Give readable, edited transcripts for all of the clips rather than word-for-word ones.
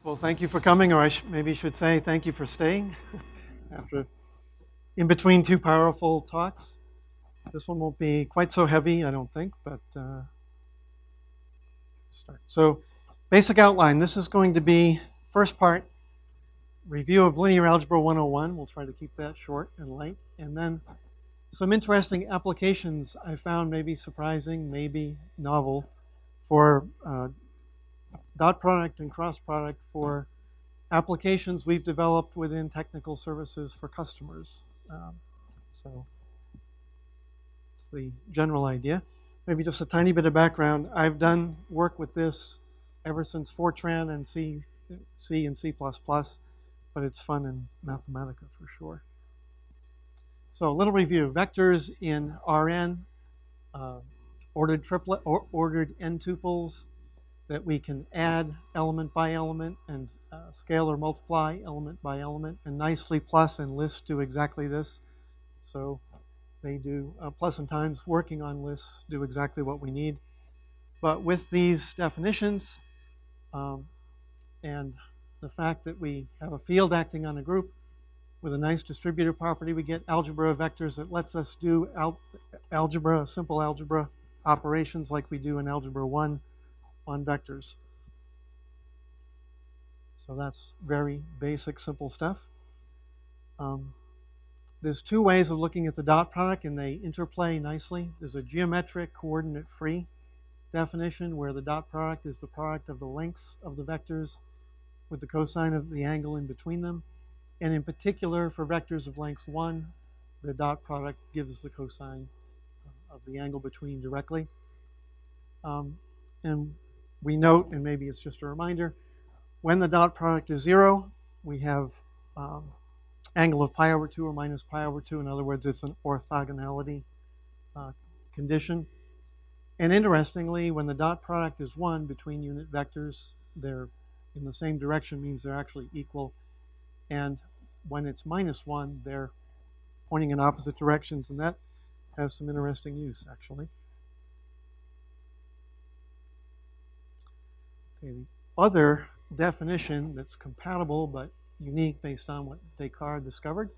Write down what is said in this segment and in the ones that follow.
Well, thank you for coming, or maybe should say thank you for staying after in between two powerful talks. This one won't be quite so heavy, I don't think, but start. So, basic outline. This is going to be first part review of Linear Algebra 101. We'll try to keep that short and light, and then some interesting applications I found, maybe surprising, maybe novel, for dot product and cross product for applications we've developed within technical services for customers. So it's the general idea. Maybe just a tiny bit of background. I've done work with this ever since Fortran and C and C++, but it's fun in Mathematica for sure. So a little review. Vectors in Rn, ordered triplet, or ordered n-tuples that we can add element by element and scale or multiply element by element. And nicely, plus and lists do exactly this. So they do, plus and times working on lists do exactly what we need. But with these definitions and the fact that we have a field acting on a group with a nice distributive property, we get algebra of vectors that lets us do algebra, simple algebra operations like we do in Algebra 1 on vectors. So that's very basic, simple stuff. There's two ways of looking at the dot product, and they interplay nicely. There's a geometric coordinate-free definition where the dot product is the product of the lengths of the vectors with the cosine of the angle in between them. And in particular, for vectors of length 1, the dot product gives the cosine of the angle between directly. And we note, and maybe it's just a reminder, when the dot product is 0, we have angle of pi over 2 or minus pi over 2. In other words, it's an orthogonality condition. And interestingly, when the dot product is 1 between unit vectors, they're in the same direction, means they're actually equal. And when it's minus 1, they're pointing in opposite directions, and that has some interesting use, actually. Okay, the other definition that's compatible but unique based on what Descartes discovered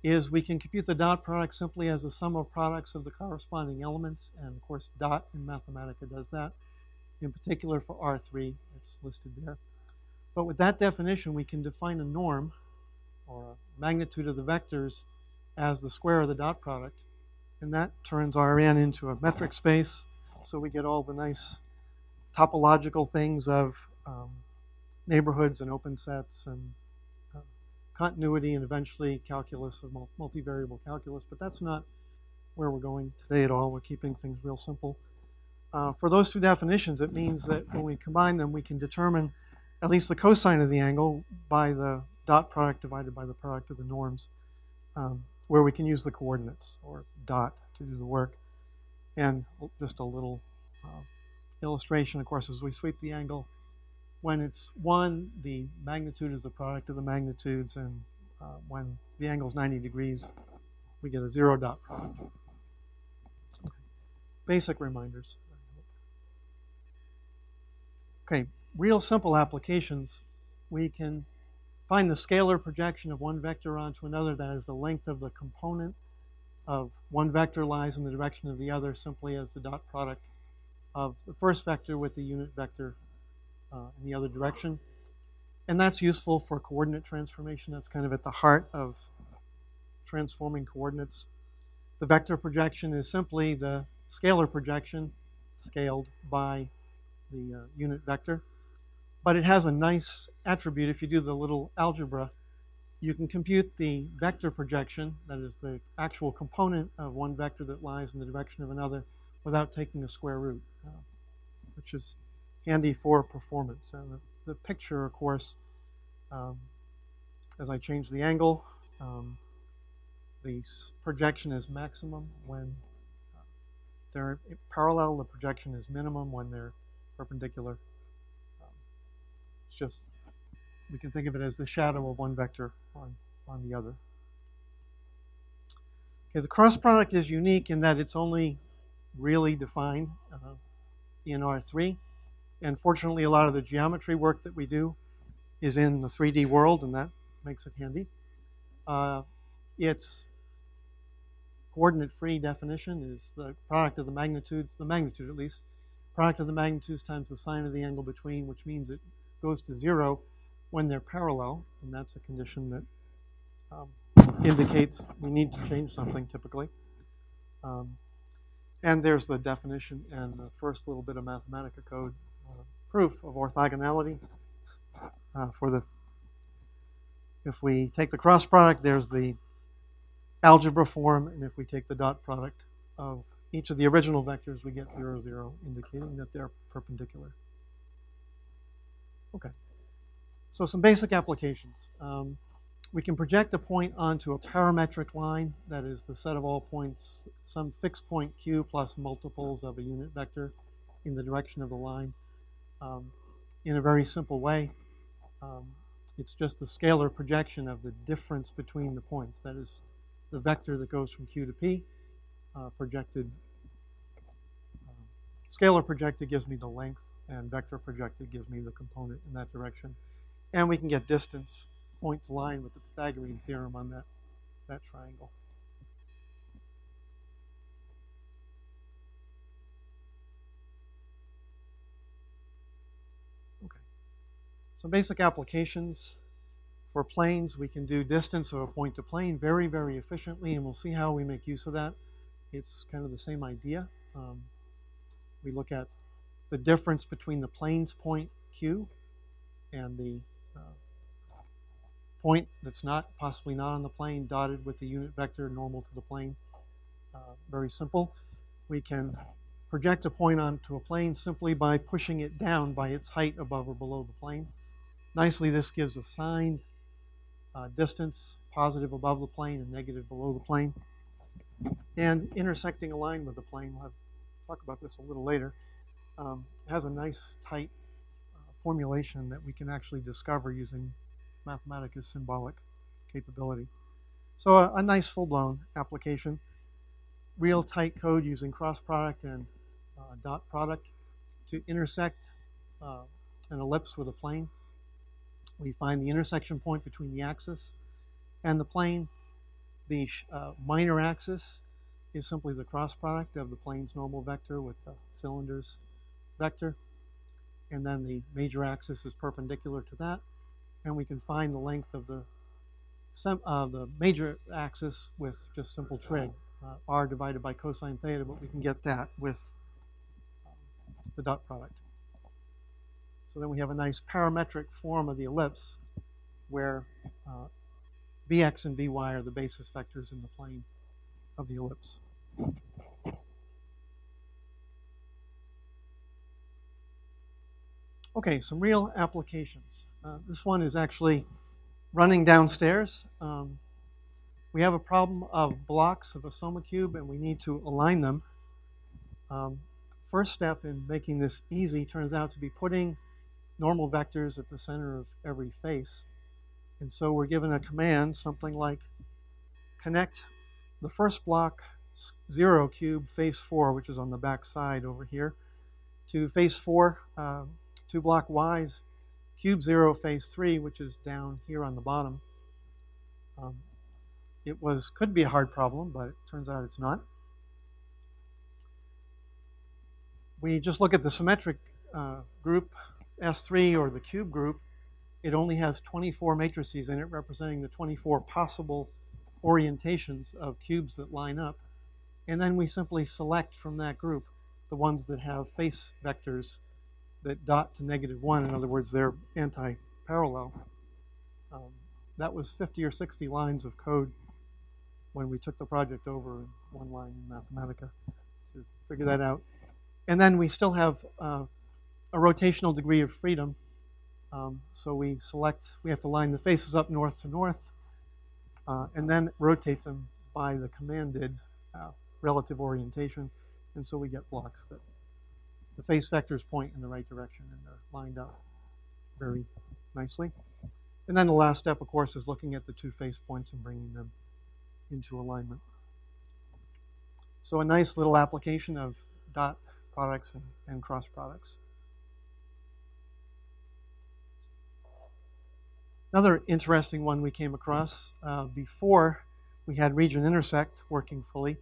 is we can compute the dot product simply as the sum of products of the corresponding elements, and of course dot in Mathematica does that. In particular for R3, it's listed there. But with that definition, we can define a norm, or a magnitude of the vectors, as the square of the dot product, and that turns Rn into a metric space, so we get all the nice topological things of neighborhoods and open sets and continuity and eventually calculus of multivariable calculus. But that's not where we're going today at all. We're keeping things real simple. For those two definitions, it means that when we combine them, we can determine at least the cosine of the angle by the dot product divided by the product of the norms, where we can use the coordinates, or dot, to do the work. And just a little illustration, of course, as we sweep the angle. When it's 1, the magnitude is the product of the magnitudes, and when the angle is 90 degrees, we get a 0 dot product. Okay. Basic reminders. Okay, real simple applications. We can find the scalar projection of one vector onto another, that is the length of the component of one vector lies in the direction of the other, simply as the dot product of the first vector with the unit vector in the other direction. And that's useful for coordinate transformation. That's kind of at the heart of transforming coordinates. The vector projection is simply the scalar projection scaled by the unit vector. But it has a nice attribute. If you do the little algebra, you can compute the vector projection, that is the actual component of one vector that lies in the direction of another, without taking a square root, which is handy for performance. And the picture, of course, as I change the angle, the projection is maximum when they're parallel. The projection is minimum when they're perpendicular. It's just, we can think of it as the shadow of one vector on the other. Okay, the cross product is unique in that it's only really defined in R3. And fortunately, a lot of the geometry work that we do is in the 3D world, and that makes it handy. Its coordinate-free definition is the product of the magnitudes, the magnitude at least, product of the magnitudes times the sine of the angle between, which means it goes to 0 when they're parallel, and that's a condition that indicates we need to change something typically. And there's the definition and the first little bit of Mathematica code proof of orthogonality. If we take the cross product, there's the algebra form, and if we take the dot product of each of the original vectors, we get 0, 0, indicating that they're perpendicular. Okay, so some basic applications. We can project a point onto a parametric line, that is the set of all points, some fixed point q plus multiples of a unit vector in the direction of the line in a very simple way. It's just the scalar projection of the difference between the points. That is the vector that goes from q to p projected. Scalar projected gives me the length, and vector projected gives me the component in that direction. And we can get distance point to line with the Pythagorean theorem on that triangle. Okay. Some basic applications. For planes, we can do distance of a point to plane very, very efficiently, and we'll see how we make use of that. It's kind of the same idea. We look at the difference between the plane's point Q and the point that's possibly not on the plane, dotted with the unit vector normal to the plane. Very simple. We can project a point onto a plane simply by pushing it down by its height above or below the plane. Nicely, this gives a signed distance, positive above the plane and negative below the plane. And intersecting a line with the plane, we'll talk about this a little later, has a nice tight formulation that we can actually discover using Mathematica's symbolic capability. So a nice full-blown application. Real tight code using cross product and dot product to intersect an ellipse with a plane. We find the intersection point between the axis and the plane. The minor axis is simply the cross product of the plane's normal vector with the cylinder's vector. And then the major axis is perpendicular to that. And we can find the length of the major axis with just simple trig, r divided by cosine theta, but we can get that with the dot product. So then we have a nice parametric form of the ellipse where Vx and Vy are the basis vectors in the plane of the ellipse. Okay, some real applications. This one is actually running downstairs. We have a problem of blocks of a Soma cube, and we need to align them. First step in making this easy turns out to be putting normal vectors at the center of every face. And so we're given a command, something like connect the first block 0 cube face 4, which is on the back side over here, to face 4, 2 block y's, cube 0 face 3, which is down here on the bottom. It could be a hard problem, but it turns out it's not. We just look at the symmetric group S3 or the cube group. It only has 24 matrices in it, representing the 24 possible orientations of cubes that line up. And then we simply select from that group the ones that have face vectors that dot to -1. In other words, they're anti-parallel. That was 50 or 60 lines of code when we took the project over in one line in Mathematica to figure that out. And then we still have a rotational degree of freedom. So we have to line the faces up north to north, and then rotate them by the commanded relative orientation. And so we get blocks that the face vectors point in the right direction, and they're lined up very nicely. And then the last step, of course, is looking at the 2 face points and bringing them into alignment. So a nice little application of dot products and cross products. Another interesting one we came across before we had region intersect working fully.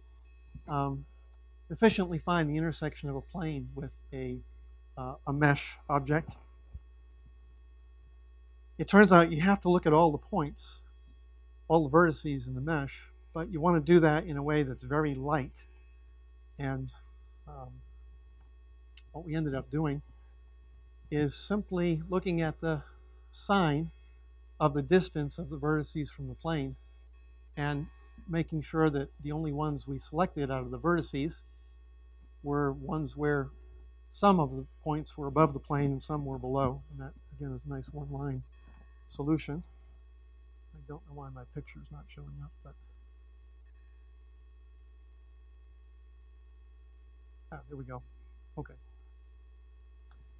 Efficiently find the intersection of a plane with a mesh object. It turns out you have to look at all the points, all the vertices in the mesh, but you want to do that in a way that's very light. And what we ended up doing is simply looking at the sine of the distance of the vertices from the plane and making sure that the only ones we selected out of the vertices were ones where some of the points were above the plane and some were below. And that, again, is a nice one-line solution. I don't know why my picture is not showing up, but there we go. Okay.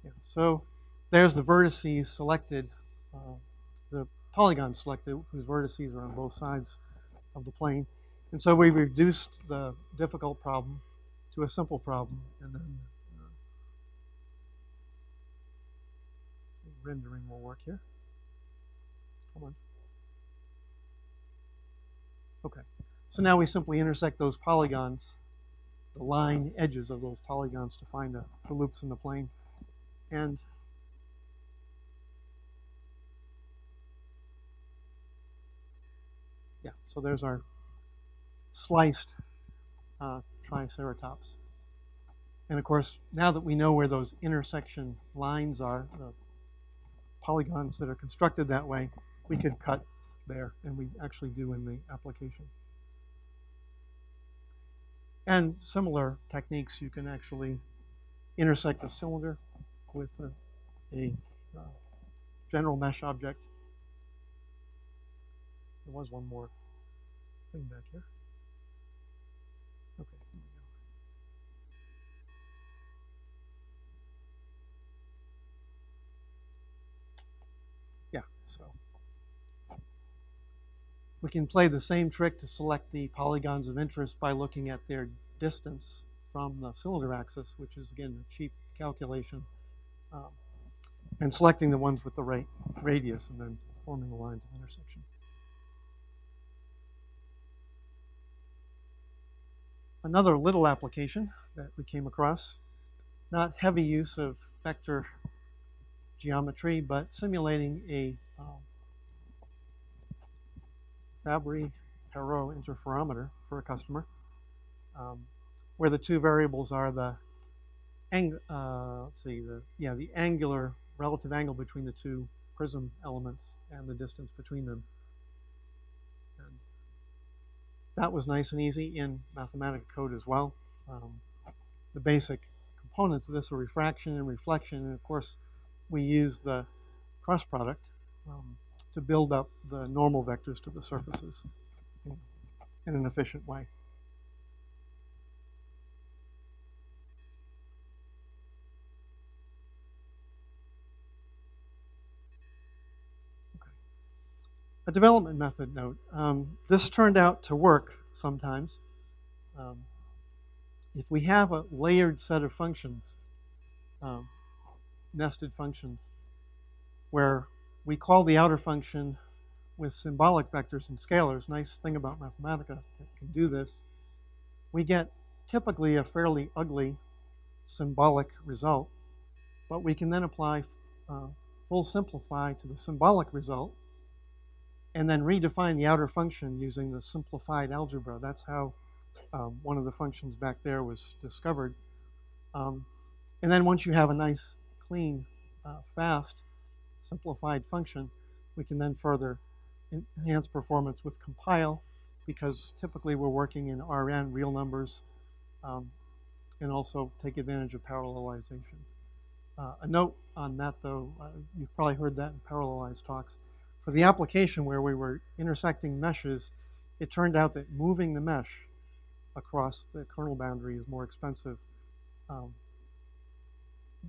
Yeah, so there's the vertices selected, the polygons selected, whose vertices are on both sides of the plane. And so we reduced the difficult problem to a simple problem, and then rendering will work here. Come on. Okay. So now we simply intersect those polygons, the line edges of those polygons, to find the loops in the plane. And yeah, so there's our sliced Triceratops. And of course, now that we know where those intersection lines are, the polygons that are constructed that way, we could cut there, and we actually do in the application. And similar techniques, you can actually intersect a cylinder with a general mesh object. There was one more thing back here. Okay, here we go. Yeah, so we can play the same trick to select the polygons of interest by looking at their distance from the cylinder axis, which is, again, a cheap calculation, and selecting the ones with the right radius and then forming the lines of intersection. Another little application that we came across, not heavy use of vector geometry, but simulating a Fabry-Perot interferometer for a customer, where the two variables are the the angular relative angle between the two prism elements and the distance between them. And that was nice and easy in mathematical code as well. The basic components of this are refraction and reflection, and of course we use the cross product to build up the normal vectors to the surfaces in an efficient way. A development method note. This turned out to work sometimes. If we have a layered set of functions, nested functions, where we call the outer function with symbolic vectors and scalars, nice thing about Mathematica that can do this, we get typically a fairly ugly symbolic result, but we can then apply full simplify to the symbolic result, and then redefine the outer function using the simplified algebra. That's how one of the functions back there was discovered. And then once you have a nice, clean, fast, simplified function, we can then further enhance performance with compile, because typically we're working in Rn, real numbers, and also take advantage of parallelization. A note on that, though, you've probably heard that in parallelized talks. For the application where we were intersecting meshes, it turned out that moving the mesh across the kernel boundary is more expensive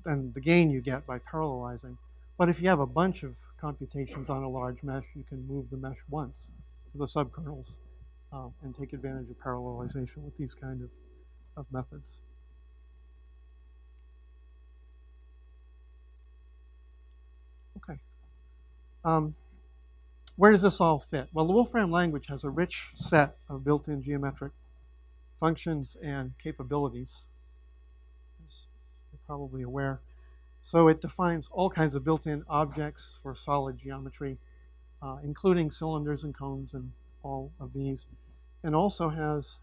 than the gain you get by parallelizing. But if you have a bunch of computations on a large mesh, you can move the mesh once to the subkernels and take advantage of parallelization with these kind of methods. Okay. where does this all fit? Well, the Wolfram language has a rich set of built-in geometric functions and capabilities, as you're probably aware. So it defines all kinds of built-in objects for solid geometry, including cylinders and cones and all of these, and also has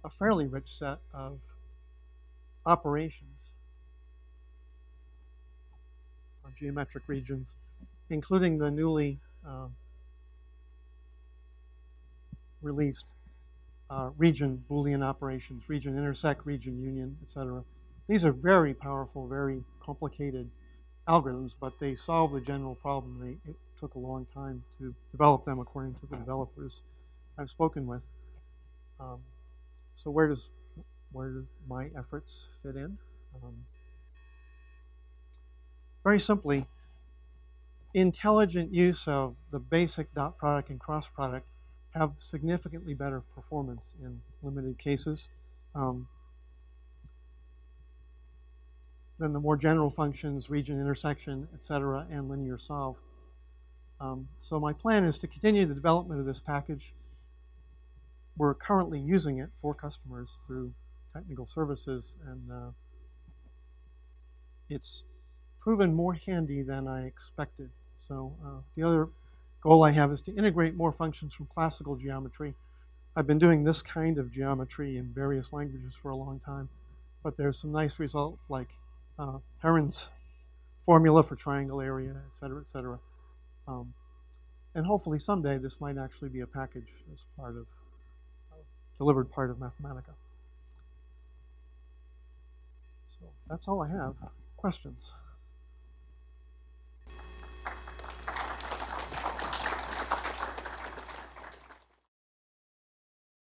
a fairly rich set of operations on geometric regions, including the newly released region Boolean operations, region intersect, region union, etc. These are very powerful, very complicated algorithms, but they solve the general problem. It took a long time to develop them according to the developers I've spoken with. So where do my efforts fit in? Very simply, intelligent use of the basic dot product and cross product have significantly better performance in limited cases than the more general functions, region intersection, etc., and linear solve. So my plan is to continue the development of this package. We're currently using it for customers through technical services, and it's proven more handy than I expected. So the other goal I have is to integrate more functions from classical geometry. I've been doing this kind of geometry in various languages for a long time, but there's some nice results like Heron's formula for triangle area, et cetera, et cetera. And hopefully someday this might actually be a package as part of, delivered part of Mathematica. So that's all I have. Questions?